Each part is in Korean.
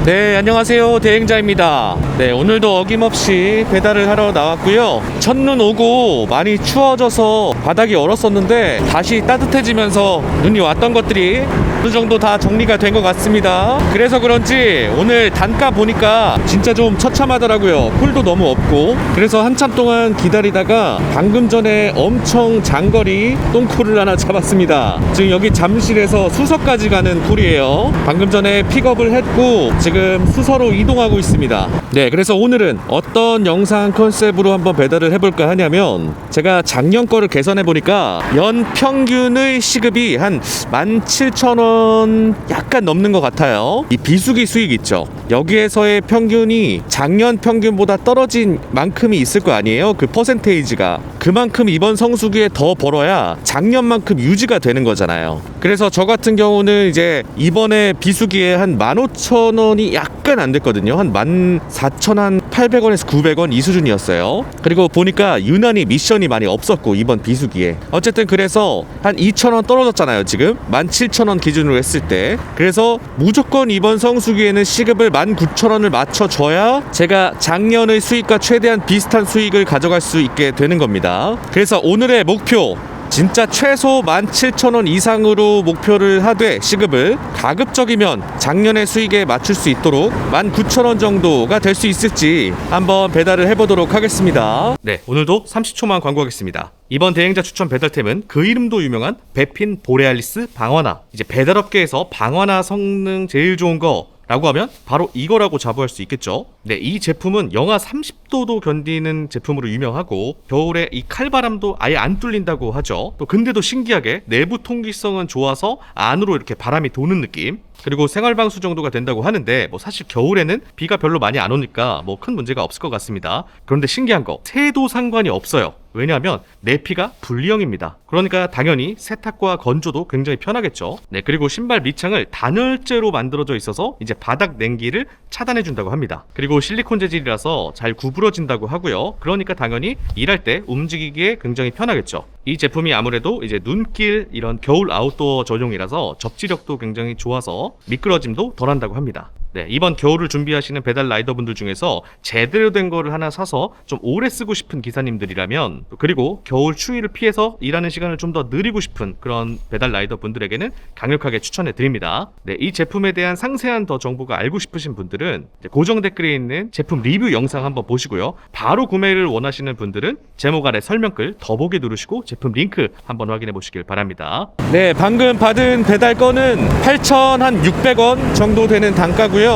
네, 안녕하세요. 대행자입니다. 네, 오늘도 어김없이 배달을 하러 나왔고요. 첫눈 오고 많이 추워져서 바닥이 얼었었는데 다시 따뜻해지면서 눈이 왔던 것들이 어느 정도 다 정리가 된 것 같습니다. 그래서 그런지 오늘 단가 보니까 진짜 좀 처참하더라고요. 풀도 너무 없고. 그래서 한참 동안 기다리다가 방금 전에 엄청 장거리 똥쿨을 하나 잡았습니다. 지금 여기 잠실에서 수서까지 가는 쿨이에요. 방금 전에 픽업을 했고 지금 수서로 이동하고 있습니다. 네, 그래서 오늘은 어떤 영상 컨셉으로 한번 배달을 해볼까 하냐면, 제가 작년 거를 계산해 보니까 연 평균의 시급이 한 17,000원 약간 넘는 것 같아요. 이 비수기 수익 있죠, 여기에서의 평균이 작년 평균보다 떨어진 만큼이 있을 거 아니에요. 그 퍼센테이지가 그만큼 이번 성수기에 더 벌어야 작년만큼 유지가 되는 거잖아요. 그래서 저 같은 경우는 이제 이번에 비수기에 한 15,000원이 약간 안 됐거든요. 한 14,800원에서 900원 이 수준이었어요. 그리고 보니까 유난히 미션이 많이 없었고 이번 비수기에 어쨌든 그래서 한 2,000원 떨어졌잖아요. 지금 17,000원 기준으로 했을 때. 그래서 무조건 이번 성수기에는 시급을 19,000원을 맞춰줘야 제가 작년의 수익과 최대한 비슷한 수익을 가져갈 수 있게 되는 겁니다. 그래서 오늘의 목표, 진짜 최소 17,000원 이상으로 목표를 하되 시급을 가급적이면 작년의 수익에 맞출 수 있도록 19,000원 정도가 될 수 있을지 한번 배달을 해보도록 하겠습니다. 네, 오늘도 30초만 광고하겠습니다. 이번 대행자 추천 배달템은 그 이름도 유명한 베핀 보레알리스 방어나. 이제 배달업계에서 방어나 성능 제일 좋은 거 라고 하면 바로 이거라고 자부할 수 있겠죠. 네, 이 제품은 영하 30도도 견디는 제품으로 유명하고 겨울에 이 칼바람도 아예 안 뚫린다고 하죠. 또 근데도 신기하게 내부 통기성은 좋아서 안으로 이렇게 바람이 도는 느낌. 그리고 생활방수 정도가 된다고 하는데 사실 겨울에는 비가 별로 많이 안 오니까 큰 문제가 없을 것 같습니다. 그런데 신기한 거, 새도 상관이 없어요. 왜냐하면 내피가 분리형입니다. 그러니까 당연히 세탁과 건조도 굉장히 편하겠죠. 네, 그리고 신발 밑창을 단열재로 만들어져 있어서 이제 바닥 냉기를 차단해준다고 합니다. 그리고 실리콘 재질이라서 잘 구부러진다고 하고요. 그러니까 당연히 일할 때 움직이기에 굉장히 편하겠죠. 이 제품이 아무래도 이제 눈길 이런 겨울 아웃도어 전용이라서 접지력도 굉장히 좋아서 미끄러짐도 덜한다고 합니다. 네, 이번 겨울을 준비하시는 배달 라이더분들 중에서 제대로 된 거를 하나 사서 좀 오래 쓰고 싶은 기사님들이라면, 그리고 겨울 추위를 피해서 일하는 시간을 좀 더 느리고 싶은 그런 배달 라이더분들에게는 강력하게 추천해 드립니다. 네, 이 제품에 대한 상세한 더 정보가 알고 싶으신 분들은 고정 댓글에 있는 제품 리뷰 영상 한번 보시고요. 바로 구매를 원하시는 분들은 제목 아래 설명글 더보기 누르시고 제품 링크 한번 확인해 보시길 바랍니다. 네, 방금 받은 배달 건은 8,600원 정도 되는 단가고요.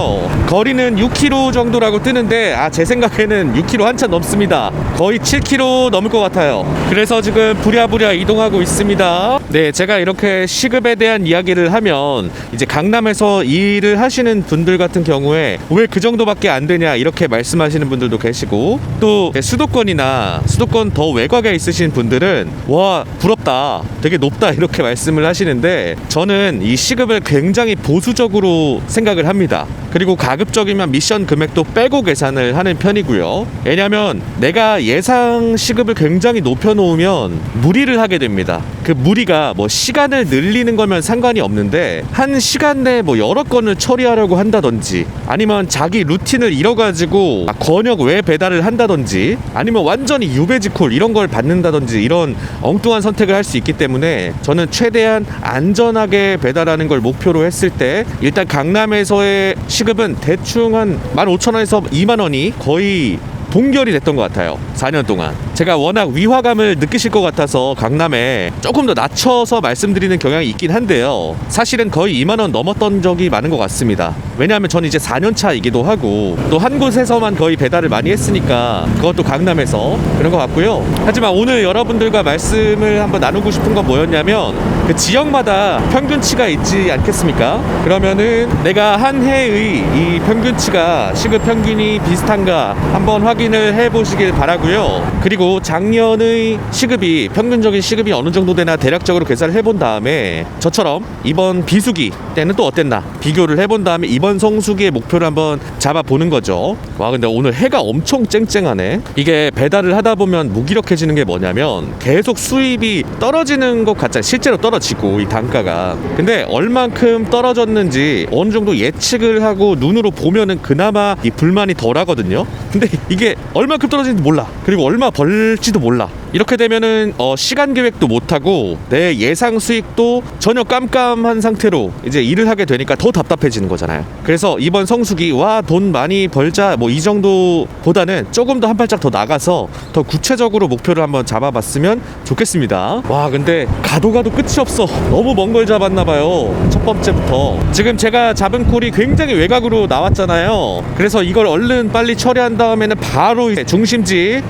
거리는 6km 정도라고 뜨는데 제 생각에는 6km 한참 넘습니다. 거의 7km 넘을 것 같아요. 그래서 지금 부랴부랴 이동하고 있습니다. 네, 제가 이렇게 시급에 대한 이야기를 하면 이제 강남에서 일을 하시는 분들 같은 경우에 왜 그 정도밖에 안 되냐 이렇게 말씀하시는 분들도 계시고, 또 수도권이나 수도권 더 외곽에 있으신 분들은 와, 부럽다, 되게 높다 이렇게 말씀을 하시는데, 저는 이 시급을 굉장히 보수적으로 생각을 합니다. 그리고 가급적이면 미션 금액도 빼고 계산을 하는 편이고요. 왜냐면 내가 예상 시급을 굉장히 높여놓으면 무리를 하게 됩니다. 그 무리가 시간을 늘리는 거면 상관이 없는데, 한 시간 내에 여러 건을 처리하려고 한다든지, 아니면 자기 루틴을 잃어가지고 권역 외 배달을 한다든지, 아니면 완전히 유배지콜 이런 걸 받는다든지, 이런 엉뚱한 선택을 할 수 있기 때문에 저는 최대한 안전하게 배달하는 걸 목표로 했을 때 일단 강남에서의 시급은 대충 한 15,000원에서 20,000원이 거의 동결이 됐던 것 같아요. 4년 동안 제가 워낙 위화감을 느끼실 것 같아서 강남에 조금 더 낮춰서 말씀드리는 경향이 있긴 한데요, 사실은 거의 20,000원 넘었던 적이 많은 것 같습니다. 왜냐하면 전 이제 4년차이기도 하고 또 한 곳에서만 거의 배달을 많이 했으니까, 그것도 강남에서 그런 것 같고요. 하지만 오늘 여러분들과 말씀을 한번 나누고 싶은 건 뭐였냐면, 그 지역마다 평균치가 있지 않겠습니까? 그러면은 내가 한 해의 이 평균치가 시급 평균이 비슷한가 한번 확인을 해보시길 바라고요. 그리고 그리고 작년의 시급이 평균적인 시급이 어느 정도 되나 대략적으로 계산을 해본 다음에 저처럼 이번 비수기 때는 또 어땠나 비교를 해본 다음에 이번 성수기의 목표를 한번 잡아보는 거죠. 와 근데 오늘 해가 엄청 쨍쨍하네. 이게 배달을 하다 보면 무기력해지는 게 뭐냐면 계속 수입이 떨어지는 것 같잖아요. 실제로 떨어지고 이 단가가. 근데 얼만큼 떨어졌는지 어느 정도 예측을 하고 눈으로 보면은 그나마 이 불만이 덜 하거든요. 근데 이게 얼만큼 떨어지는지 몰라. 그리고 얼마 벌지도 몰라. 이렇게 되면은 시간 계획도 못하고 내 예상 수익도 전혀 깜깜한 상태로 이제 일을 하게 되니까 더 답답해지는 거잖아요. 그래서 이번 성수기 와 돈 많이 벌자 뭐 이 정도보다는 조금 더 한 발짝 더 나가서 더 구체적으로 목표를 한번 잡아봤으면 좋겠습니다. 와 근데 가도 끝이 없어. 너무 먼 걸 잡았나 봐요. 첫 번째부터 지금 제가 잡은 콜이 굉장히 외곽으로 나왔잖아요. 그래서 이걸 얼른 빨리 처리한 다음에는 바로 이제 중심지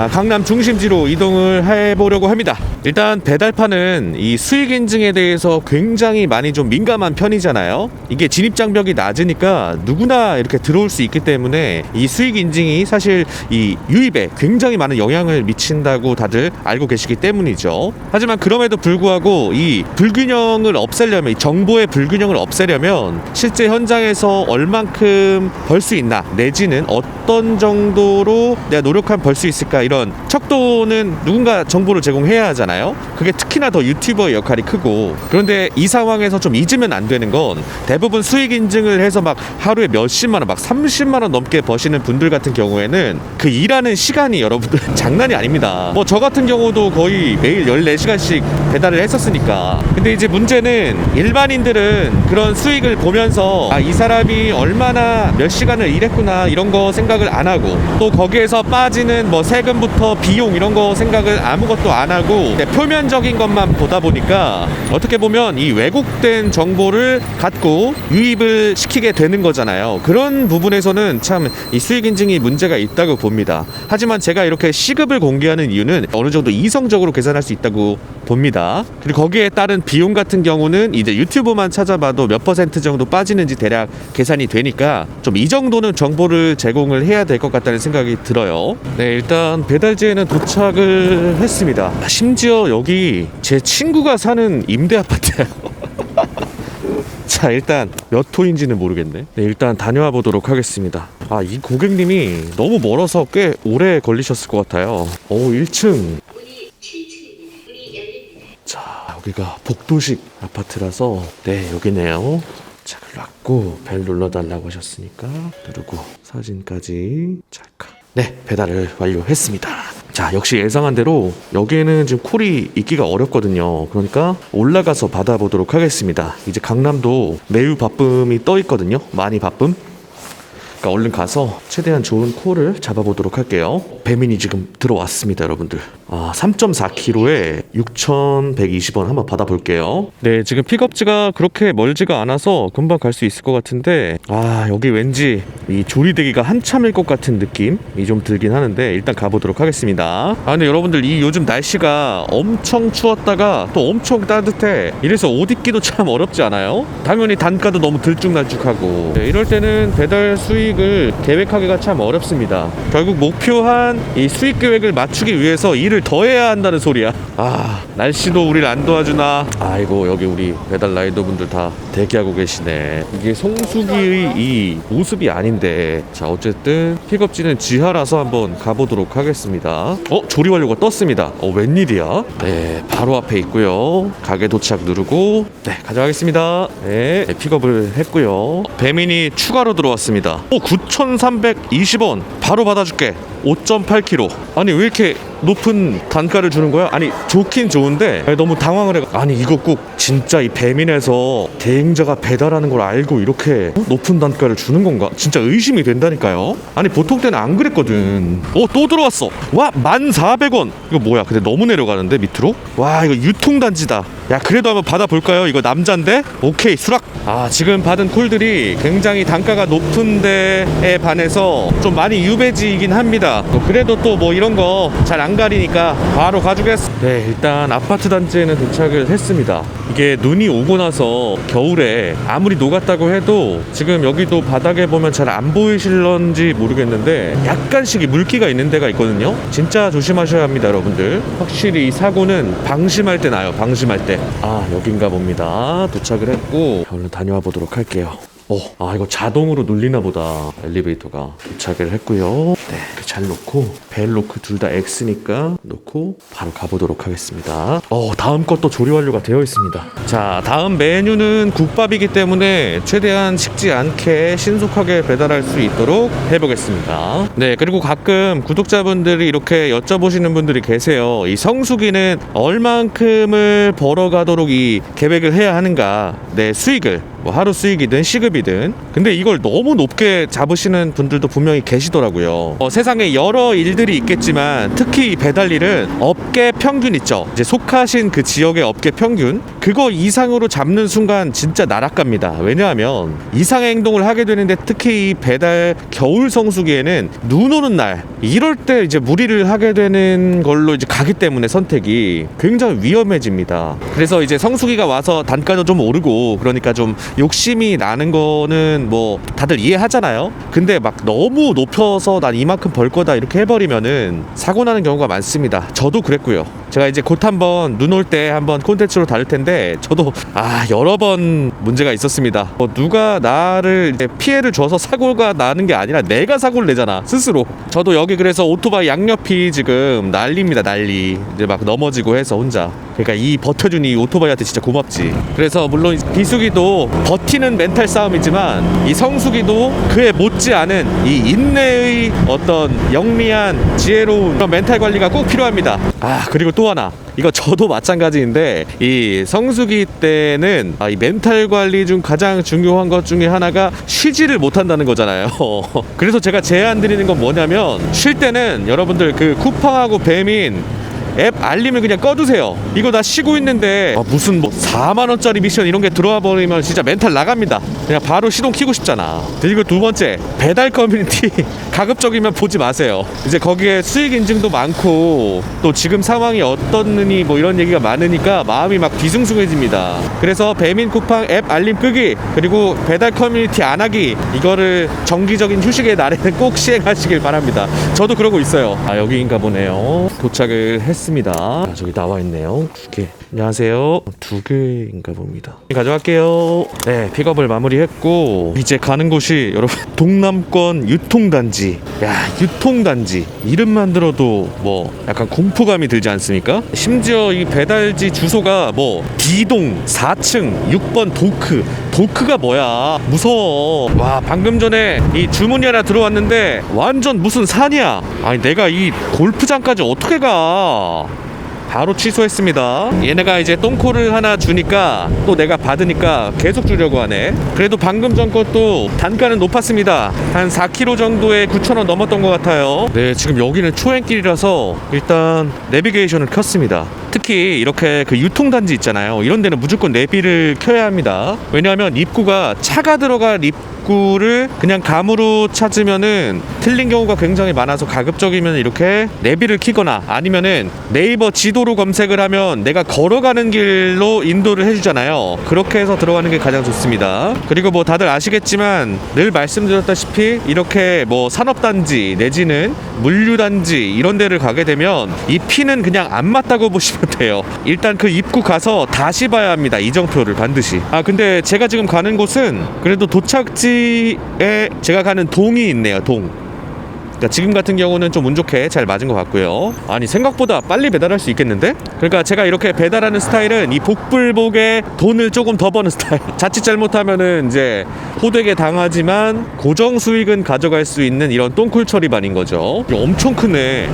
강남 중심지로 이동을 해보려고 합니다. 일단 배달파는 이 수익 인증에 대해서 굉장히 많이 좀 민감한 편이잖아요. 이게 진입장벽이 낮으니까 누구나 이렇게 들어올 수 있기 때문에 이 수익 인증이 사실 이 유입에 굉장히 많은 영향을 미친다고 다들 알고 계시기 때문이죠. 하지만 그럼에도 불구하고 이 불균형을 없애려면 이 정보의 불균형을 없애려면 실제 현장에서 얼만큼 벌 수 있나 내지는 어떤 정도로 내가 노력하면 벌 수 있을까 이런 척도는 누군가 정보를 제공해야 하잖아요. 그게 특히나 더 유튜버의 역할이 크고 그런데 이 상황에서 좀 잊으면 안 되는 건 대부분 수익 인증을 해서 막 하루에 몇십만 원 막 30만 원 넘게 버시는 분들 같은 경우에는 그 일하는 시간이 여러분들 장난이 아닙니다. 뭐 저 같은 경우도 거의 매일 14시간씩 배달을 했었으니까. 근데 이제 문제는 일반인들은 그런 수익을 보면서 이 사람이 얼마나 몇 시간을 일했구나 이런 거 생각을 안 하고 또 거기에서 빠지는 뭐 세금부터 비용 이런 거 생각을 아무것도 안 하고 표면적인 것만 보다 보니까 어떻게 보면 이 왜곡된 정보를 갖고 유입을 시키게 되는 거잖아요. 그런 부분에서는 참 이 수익 인증이 문제가 있다고 봅니다. 하지만 제가 이렇게 시급을 공개하는 이유는 어느 정도 이성적으로 계산할 수 있다고 봅니다. 그리고 거기에 따른 비용 같은 경우는 이제 유튜브만 찾아봐도 몇 % 정도 빠지는지 대략 계산이 되니까 좀 이 정도는 정보를 제공을 해야 될 것 같다는 생각이 들어요. 네, 일단 배달지에는 도착을 했습니다. 심지어 여기 제 친구가 사는 임대 아파트예요. 자, 일단 몇 호인지는 모르겠네. 네, 일단 다녀와 보도록 하겠습니다. 이 고객님이 너무 멀어서 꽤 오래 걸리셨을 것 같아요. 1층. 자, 여기가 복도식 아파트라서 네, 여기네요. 자, 눌렀고 벨 눌러달라고 하셨으니까 누르고 사진까지 찰칵. 네, 배달을 완료했습니다. 자, 역시 예상한 대로 여기에는 지금 콜이 있기가 어렵거든요. 그러니까 올라가서 받아보도록 하겠습니다. 이제 강남도 매우 바쁨이 떠 있거든요. 많이 바쁨. 그러니까 얼른 가서 최대한 좋은 콜을 잡아보도록 할게요. 배민이 지금 들어왔습니다, 여러분들. 3.4kg에 6,120원 한번 받아볼게요. 네, 지금 픽업지가 그렇게 멀지가 않아서 금방 갈 수 있을 것 같은데 여기 왠지 이 조리되기가 한참일 것 같은 느낌이 좀 들긴 하는데 일단 가보도록 하겠습니다. 근데 여러분들 이 요즘 날씨가 엄청 추웠다가 또 엄청 따뜻해. 이래서 옷 입기도 참 어렵지 않아요? 당연히 단가도 너무 들쭉날쭉하고 네, 이럴 때는 배달 수익을 계획하기가 참 어렵습니다. 결국 목표한 이 수익 계획을 맞추기 위해서 일을 더 해야 한다는 소리야. 날씨도 우리를 안 도와주나. 아이고, 여기 우리 배달 라이더 분들 다 대기하고 계시네. 이게 성수기의 이 모습이 아닌데. 자, 어쨌든 픽업지는 지하라서 한번 가보도록 하겠습니다. 조리 완료가 떴습니다. 웬일이야? 네, 바로 앞에 있고요. 가게 도착 누르고 네, 가져가겠습니다. 네, 픽업을 했고요. 배민이 추가로 들어왔습니다. 9,320원 바로 받아줄게. 5.8kg. 아니 왜 이렇게 높은 단가를 주는 거야? 아니 좋긴 좋은데 너무 당황을 해. 아니 이거 꼭 진짜 이 배민에서 대행자가 배달하는 걸 알고 이렇게 높은 단가를 주는 건가? 진짜 의심이 된다니까요. 아니 보통 때는 안 그랬거든. 또 들어왔어. 와, 1,400원. 이거 뭐야? 근데 너무 내려가는데 밑으로? 와, 이거 유통단지다. 야, 그래도 한번 받아볼까요? 이거 남잔데? 오케이, 수락. 아, 지금 받은 콜들이 굉장히 단가가 높은 데에 반해서 좀 많이 유배지이긴 합니다. 그래도 또 뭐 이런 거 잘 안 가리니까 바로 가주겠어. 네, 일단 아파트 단지에는 도착을 했습니다. 이게 눈이 오고 나서 겨울에 아무리 녹았다고 해도 지금 여기도 바닥에 보면 잘 안 보이실런지 모르겠는데 약간씩 물기가 있는 데가 있거든요. 진짜 조심하셔야 합니다, 여러분들. 확실히 이 사고는 방심할 때 나요. 방심할 때. 아, 여긴가 봅니다. 도착을 했고 얼른 다녀와 보도록 할게요. 이거 자동으로 눌리나 보다. 엘리베이터가 도착을 했고요. 네, 잘 놓고 벨 로크 둘 다 X니까 놓고 바로 가보도록 하겠습니다. 다음 것도 조리 완료가 되어 있습니다. 자, 다음 메뉴는 국밥이기 때문에 최대한 식지 않게 신속하게 배달할 수 있도록 해보겠습니다. 네, 그리고 가끔 구독자분들이 이렇게 여쭤보시는 분들이 계세요. 이 성수기는 얼만큼을 벌어가도록 이 계획을 해야 하는가. 네, 수익을 뭐 하루 수익이든 시급이든. 근데 이걸 너무 높게 잡으시는 분들도 분명히 계시더라고요. 세상에 여러 일들이 있겠지만 특히 이 배달일은 업계 평균 있죠. 이제 속하신 그 지역의 업계 평균 그거 이상으로 잡는 순간 진짜 나락갑니다. 왜냐하면 이상의 행동을 하게 되는데 특히 이 배달 겨울 성수기에는 눈 오는 날 이럴 때 이제 무리를 하게 되는 걸로 이제 가기 때문에 선택이 굉장히 위험해집니다. 그래서 이제 성수기가 와서 단가도 좀 오르고 그러니까 좀 욕심이 나는 거는 뭐 다들 이해하잖아요. 근데 막 너무 높여서 난 이만큼 벌 거다 이렇게 해버리면은 사고 나는 경우가 많습니다. 저도 그랬고요. 제가 이제 곧 한번 눈 올 때 한번 콘텐츠로 다룰 텐데 저도 여러 번 문제가 있었습니다. 누가 나를 이제 피해를 줘서 사고가 나는 게 아니라 내가 사고를 내잖아 스스로. 저도 여기 그래서 오토바이 양옆이 지금 난리입니다. 난리. 이제 막 넘어지고 해서 혼자. 그러니까 이 버텨준 이 오토바이한테 진짜 고맙지. 그래서 물론 비수기도 버티는 멘탈 싸움이지만 이 성수기도 그에 못지않은 이 인내의 어떤 영리한 지혜로운 그런 멘탈 관리가 꼭 필요합니다. 그리고 또 하나, 이거 저도 마찬가지인데 이 성수기 때는 이 멘탈 관리 중 가장 중요한 것 중에 하나가 쉬지를 못한다는 거잖아요. 그래서 제가 제안 드리는 건 뭐냐면 쉴 때는 여러분들 그 쿠팡하고 배민 앱 알림을 그냥 꺼두세요. 이거 나 쉬고 있는데 무슨 뭐 4만원짜리 미션 이런 게 들어와 버리면 진짜 멘탈 나갑니다. 그냥 바로 시동 켜고 싶잖아. 그리고 두 번째, 배달 커뮤니티 가급적이면 보지 마세요. 이제 거기에 수익 인증도 많고 또 지금 상황이 어떻느니 뭐 이런 얘기가 많으니까 마음이 막 뒤숭숭해집니다. 그래서 배민 쿠팡 앱 알림 끄기 그리고 배달 커뮤니티 안 하기, 이거를 정기적인 휴식의 날에는 꼭 시행하시길 바랍니다. 저도 그러고 있어요. 여기인가 보네요. 도착을 했습니다. 저기 나와 있네요. 2개. 안녕하세요. 2개인가 봅니다. 가져갈게요. 네, 픽업을 마무리했고 이제 가는 곳이 여러분 동남권 유통단지. 야, 유통단지 이름만 들어도 뭐 약간 공포감이 들지 않습니까? 심지어 이 배달지 주소가 뭐 D동 4층 6번 도크가 뭐야, 무서워. 와, 방금 전에 이 주문이 하나 들어왔는데 완전 무슨 산이야. 아니 내가 이 골프장까지 어떻게 가. 바로 취소했습니다. 얘네가 이제 똥콜을 하나 주니까 또 내가 받으니까 계속 주려고 하네. 그래도 방금 전 것도 단가는 높았습니다. 한 4kg 정도에 9,000원 넘었던 것 같아요. 네, 지금 여기는 초행길이라서 일단 내비게이션을 켰습니다. 특히 이렇게 그 유통단지 있잖아요. 이런 데는 무조건 내비를 켜야 합니다. 왜냐하면 입구가 차가 들어갈 입구를 그냥 감으로 찾으면은 틀린 경우가 굉장히 많아서 가급적이면 이렇게 내비를 켜거나 아니면은 네이버 지도로 검색을 하면 내가 걸어가는 길로 인도를 해주잖아요. 그렇게 해서 들어가는 게 가장 좋습니다. 그리고 뭐 다들 아시겠지만 늘 말씀드렸다시피 이렇게 뭐 산업단지 내지는 물류단지 이런 데를 가게 되면 이 피는 그냥 안 맞다고 보시면 돼요. 일단 그 입구 가서 다시 봐야 합니다. 이정표를 반드시. 근데 제가 지금 가는 곳은 그래도 도착지에 제가 가는 동이 있네요. 동. 그러니까 지금 같은 경우는 좀 운 좋게 잘 맞은 것 같고요. 아니 생각보다 빨리 배달할 수 있겠는데? 그러니까 제가 이렇게 배달하는 스타일은 이 복불복에 돈을 조금 더 버는 스타일. 자칫 잘못하면은 이제 호되게 당하지만 고정 수익은 가져갈 수 있는 이런 똥쿨 처리반인 거죠. 이거 엄청 크네.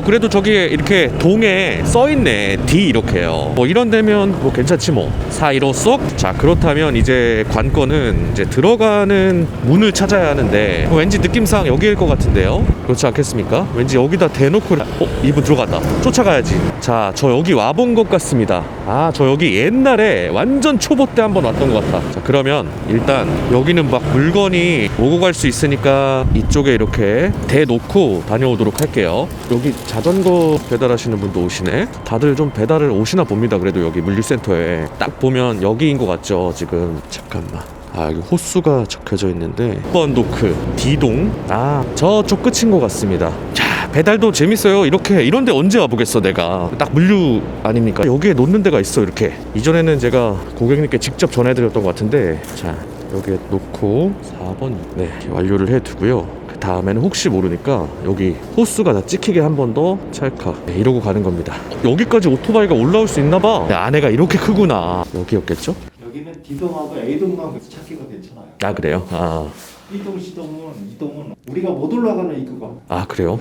그래도 저기에 이렇게 동에 써있네. D 이렇게요. 뭐 이런 데면 뭐 괜찮지 뭐. 415 쏙. 자, 그렇다면 이제 관건은 이제 들어가는 문을 찾아야 하는데 왠지 느낌상 여기일 것 같은데요. 그렇지 않겠습니까? 왠지 여기다 대놓고 이분 들어갔다. 쫓아가야지. 자, 저 여기 와본 것 같습니다. 아, 저 여기 옛날에 완전 초보 때 한번 왔던 것 같아. 자, 그러면 일단 여기는 막 물건이 오고 갈 수 있으니까 이쪽에 이렇게 대놓고 다녀오도록 할게요. 여기 자전거 배달하시는 분도 오시네. 다들 좀 배달을 오시나 봅니다. 그래도 여기 물류센터에 딱 보면 여기인 것 같죠 지금. 잠깐만. 아, 여기 호수가 적혀져 있는데 6번 노크 D동. 아, 저쪽 끝인 것 같습니다. 자, 배달도 재밌어요. 이렇게 이런데 언제 와보겠어 내가. 딱 물류 아닙니까? 여기에 놓는 데가 있어. 이렇게 이전에는 제가 고객님께 직접 전해드렸던 것 같은데, 자, 여기에 놓고 4번 네 완료를 해두고요. 그 다음에는 혹시 모르니까 여기 호수가 다 찍히게 한 번 더 찰칵 네, 이러고 가는 겁니다. 여기까지 오토바이가 올라올 수 있나봐. 안에가 이렇게 크구나. 여기였겠죠? 여기는 D동하고 A동만 찾기가 괜찮아요. 아, 그래요? 아, B동, C동은, E동은 우리가 못 올라가는 입구가. 아, 그래요?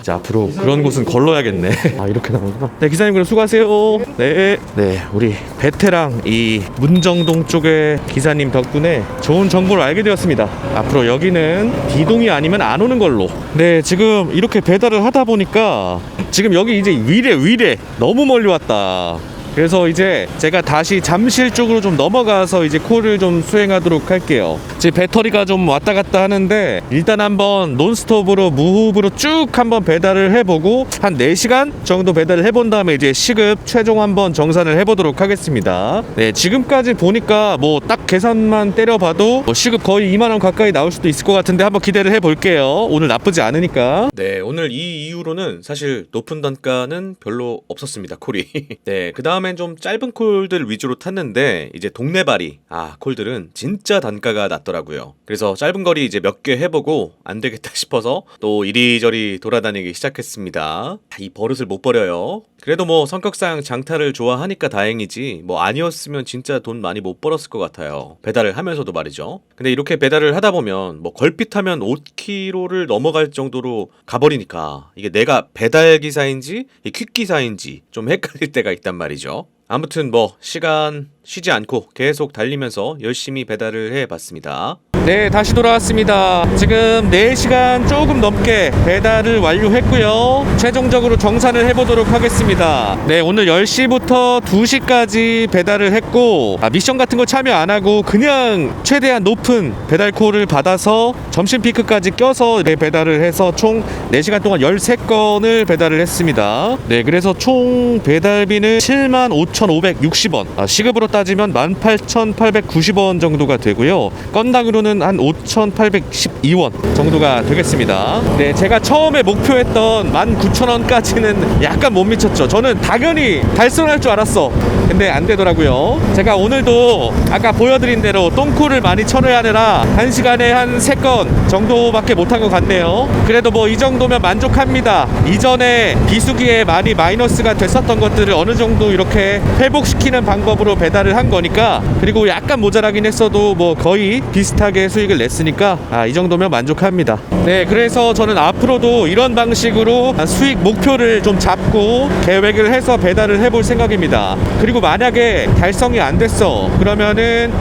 이제 앞으로 그런 곳은 걸러야겠네. 아, 이렇게 나오구나. 네, 기사님 그럼 수고하세요. 네. 네, 우리 베테랑 이 문정동 쪽의 기사님 덕분에 좋은 정보를 알게 되었습니다. 앞으로 여기는 D동이 아니면 안 오는 걸로. 네, 지금 이렇게 배달을 하다 보니까 지금 여기 이제 위례 너무 멀리 왔다. 그래서 이제 제가 다시 잠실 쪽으로 좀 넘어가서 이제 콜을 좀 수행하도록 할게요. 지금 배터리가 좀 왔다 갔다 하는데 일단 한번 논스톱으로 무호흡으로 쭉 한번 배달을 해보고 한 4시간 정도 배달을 해본 다음에 이제 시급 최종 한번 정산을 해보도록 하겠습니다. 네, 지금까지 보니까 뭐 딱 계산만 때려봐도 뭐 시급 거의 2만원 가까이 나올 수도 있을 것 같은데 한번 기대를 해볼게요. 오늘 나쁘지 않으니까. 네, 오늘 이 이후로는 사실 높은 단가는 별로 없었습니다. 콜이. 네, 그 다음엔 좀 짧은 콜들 위주로 탔는데 이제 동네발이 콜들은 진짜 단가가 낮더라고요. 그래서 짧은 거리 이제 몇 개 해보고 안 되겠다 싶어서 또 이리저리 돌아다니기 시작했습니다. 이 버릇을 못 버려요. 그래도 뭐 성격상 장타를 좋아하니까 다행이지 뭐 아니었으면 진짜 돈 많이 못 벌었을 것 같아요. 배달을 하면서도 말이죠. 근데 이렇게 배달을 하다 보면 뭐 걸핏하면 5km를 넘어갈 정도로 가버리니까 이게 내가 배달 기사인지 퀵 기사인지 좀 헷갈릴 때가 있단 말이죠. 아무튼 뭐 시간 쉬지 않고 계속 달리면서 열심히 배달을 해봤습니다. 네, 다시 돌아왔습니다. 지금 4시간 조금 넘게 배달을 완료했고요. 최종적으로 정산을 해보도록 하겠습니다. 네, 오늘 10시부터 2시까지 배달을 했고 미션 같은 거 참여 안 하고 그냥 최대한 높은 배달 콜을 받아서 점심 피크까지 껴서 배달을 해서 총 4시간 동안 13건을 배달을 했습니다. 네, 그래서 총 배달비는 75,560원, 시급으로 따지면 18,890원 정도가 되고요. 건당으로는 한 5,812원 정도가 되겠습니다. 네, 제가 처음에 목표했던 19,000원까지는 약간 못 미쳤죠. 저는 당연히 달성할 줄 알았어. 근데 안 되더라고요. 제가 오늘도 아까 보여드린 대로 똥콜을 많이 쳐내느라 1시간에 한 3건 정도밖에 못한 것 같네요. 그래도 뭐 이 정도면 만족합니다. 이전에 비수기에 많이 마이너스가 됐었던 것들을 어느 정도 이렇게 회복시키는 방법으로 배달을 한 거니까, 그리고 약간 모자라긴 했어도 뭐 거의 비슷하게 수익을 냈으니까 이 정도면 만족합니다. 네, 그래서 저는 앞으로도 이런 방식으로 수익 목표를 좀 잡고 계획을 해서 배달을 해볼 생각입니다. 그리고 만약에 달성이 안 됐어 그러면은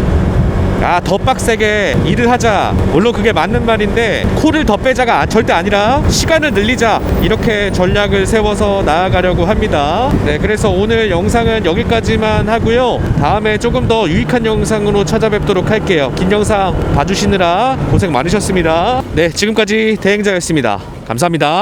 더 빡세게 일을 하자. 물론 그게 맞는 말인데 콜을 더 빼자가 절대 아니라 시간을 늘리자, 이렇게 전략을 세워서 나아가려고 합니다. 네, 그래서 오늘 영상은 여기까지만 하고요. 다음에 조금 더 유익한 영상으로 찾아뵙도록 할게요. 긴 영상 봐주시느라 고생 많으셨습니다. 네, 지금까지 대행자였습니다. 감사합니다.